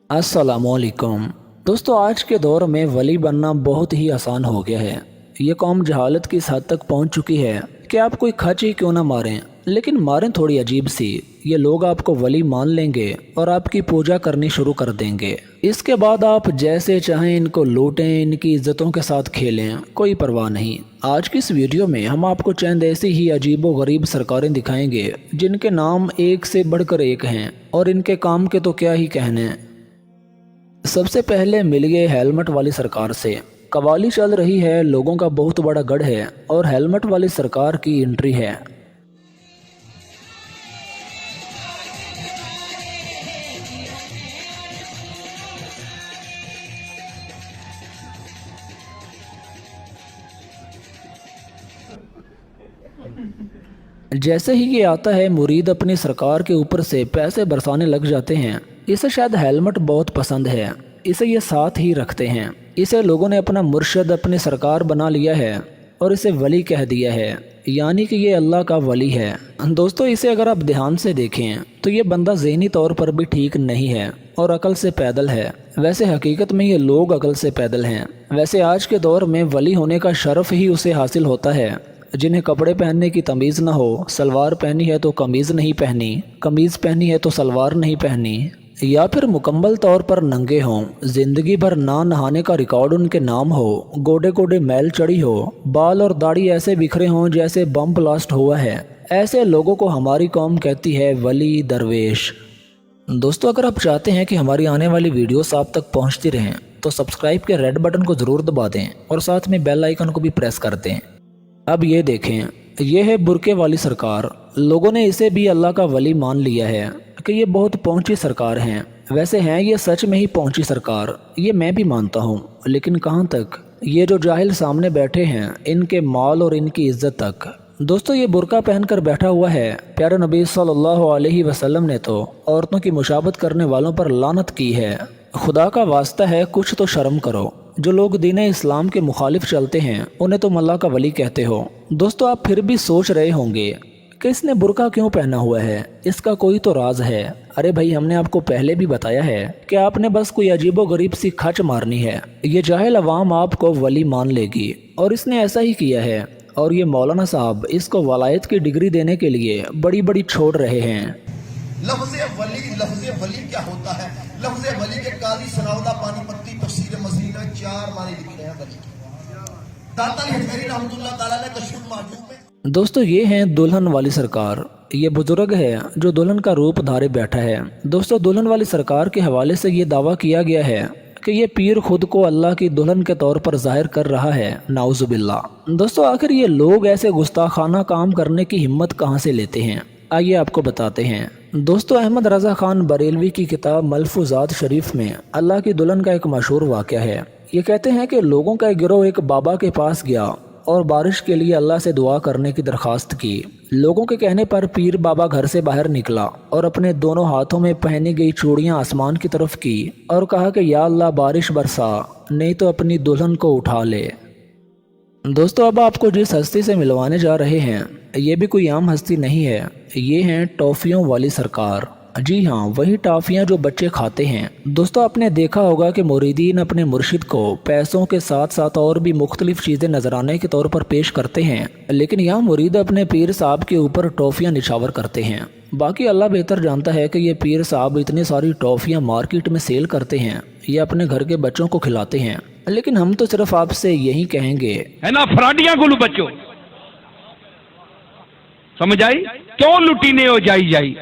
अस्सलामुअलैकुम दोस्तों, आज के दौर में वली बनना बहुत ही आसान हो गया है। ये कौम जहालत की इस हद तक पहुंच चुकी है कि आप कोई खच ही क्यों ना मारें, लेकिन मारें थोड़ी अजीब सी। ये लोग आपको वली मान लेंगे और आपकी पूजा करनी शुरू कर देंगे। इसके बाद आप जैसे चाहें इनको लूटें, इनकी इज्जतों के साथ खेलें, कोई परवाह नहीं। आज की इस वीडियो में हम आपको चंद ऐसी ही अजीबो गरीब सरकारें दिखाएंगे जिनके नाम एक से बढ़कर एक हैं और इनके काम के तो क्या ही कहने। सबसे पहले मिल गए हेलमेट वाली सरकार से। कवाली चल रही है, लोगों का बहुत बड़ा गढ़ है और हेलमेट वाली सरकार की एंट्री है। जैसे ही ये आता है, मुरीद अपनी सरकार के ऊपर से पैसे बरसाने लग जाते हैं। इसे शायद हेलमेट बहुत पसंद है, इसे ये साथ ही रखते हैं। इसे लोगों ने अपना मुर्शद, अपनी सरकार बना लिया है और इसे वली कह दिया है, यानी कि ये अल्लाह का वली है। दोस्तों, इसे अगर आप ध्यान से देखें तो ये बंदा ज़हनी तौर पर भी ठीक नहीं है और अकल से पैदल है। वैसे हकीकत में ये लोग अकल से पैदल हैं। वैसे आज के दौर में वली होने का शरफ ही उसे हासिल होता है जिन्हें कपड़े पहनने की तमीज़ ना हो। सलवार पहनी है तो कमीज़ नहीं पहनी, कमीज़ पहनी है तो सलवार नहीं पहनी, या फिर मुकम्मल तौर पर नंगे हों, जिंदगी भर ना नहाने का रिकॉर्ड उनके नाम हो, गोडे गोडे मैल चढ़ी हो, बाल और दाढ़ी ऐसे बिखरे हों जैसे बम ब्लास्ट हुआ है। ऐसे लोगों को हमारी कौम कहती है वली दरवेश। दोस्तों, अगर आप चाहते हैं कि हमारी आने वाली वीडियोस आप तक पहुंचती रहें तो सब्सक्राइब के रेड बटन को ज़रूर दबा दें और साथ में बेल आइकन को भी प्रेस कर दें। अब ये देखें, ये है बुरके वाली सरकार। लोगों ने इसे भी अल्लाह का वली मान लिया है कि ये बहुत पहुंची सरकार हैं। वैसे हैं ये सच में ही पहुंची सरकार, ये मैं भी मानता हूँ, लेकिन कहाँ तक? ये जो जाहिल सामने बैठे हैं, इनके माल और इनकी इज्जत तक। दोस्तों, ये बुरका पहनकर बैठा हुआ है। प्यारे नबी सल्लल्लाहु अलैहि वसल्लम ने तो औरतों की मुशाबत करने वालों पर लानत की है। खुदा का वास्ता है, कुछ तो शर्म करो। जो लोग दीन इस्लाम के मुखालिफ चलते हैं उन्हें तुम अल्लाह का वली कहते हो। दोस्तों, आप फिर भी सोच रहे होंगे कि इसने बुरका क्यों पहना हुआ है, इसका कोई तो राज है। अरे भाई, हमने आपको पहले भी बताया है कि आपने बस कोई अजीबो गरीब सी खच मारनी है, ये जाहिल अवाम आपको वली मान लेगी। और इसने ऐसा ही किया है। और ये मौलाना साहब इसको वलायत की डिग्री देने के लिए बड़ी बड़ी छोड़ रहे हैं। लफ्ज़ वली क्या होता है? लफ्ज़ वली के काली सनाउल्लाह पानीपत्ती तफसीर मज़ीद में 4 मानी लिखे हैं वली के। दाता अली हजरी रहमतुल्लाह तआला ने कशफुल माजूब में। दोस्तों, ये हैं दुल्हन वाली सरकार। ये बुजुर्ग है जो दुल्हन का रूप धारे बैठा है। दोस्तों, दुल्हन वाली सरकार के हवाले से ये दावा किया गया है कि ये पीर खुद को अल्लाह की दुल्हन के तौर पर जाहिर कर रहा है। नाउजुबिल्लाह। दोस्तों, आखिर ये लोग ऐसे गुस्ताखाना काम करने की हिम्मत कहाँ से लेते हैं? आइए आपको बताते हैं। दोस्तों, अहमद रज़ा खान बरेलवी की किताब मलफूजात शरीफ में अल्लाह की दुल्हन का एक मशहूर वाक़या है। ये कहते हैं कि लोगों का एक गिरोह एक बाबा के पास गया और बारिश के लिए अल्लाह से दुआ करने की दरख्वास्त की। लोगों के कहने पर पीर बाबा घर से बाहर निकला और अपने दोनों हाथों में पहनी गई चूड़ियां आसमान की तरफ की और कहा कि या अल्लाह बारिश बरसा, नहीं तो अपनी दुल्हन को उठा ले। दोस्तों, अब आपको जिस हस्ती से मिलवाने जा रहे हैं ये भी कोई आम हस्ती नहीं है। ये हैं टॉफ़ियों वाली सरकार। जी हाँ, वही टॉफ़ियाँ जो बच्चे खाते हैं। दोस्तों, आपने देखा होगा कि मुरीदीन अपने मुर्शिद को पैसों के साथ साथ और भी मुख्तलिफ चीज़ें नजराने के तौर पर पेश करते हैं, लेकिन यहाँ मुरीद अपने पीर साहब के ऊपर टॉफ़ियाँ निछावर करते हैं। बाकी अल्लाह बेहतर जानता है कि ये पीर साहब इतनी सारी टॉफ़ियाँ मार्केट में सेल करते हैं, ये अपने घर के बच्चों को खिलाते हैं। लेकिन हम तो सिर्फ आपसे यही कहेंगे, है ना, फराडियां को बच्चों समझ आई, क्यों लुटी ने हो जाई जाई।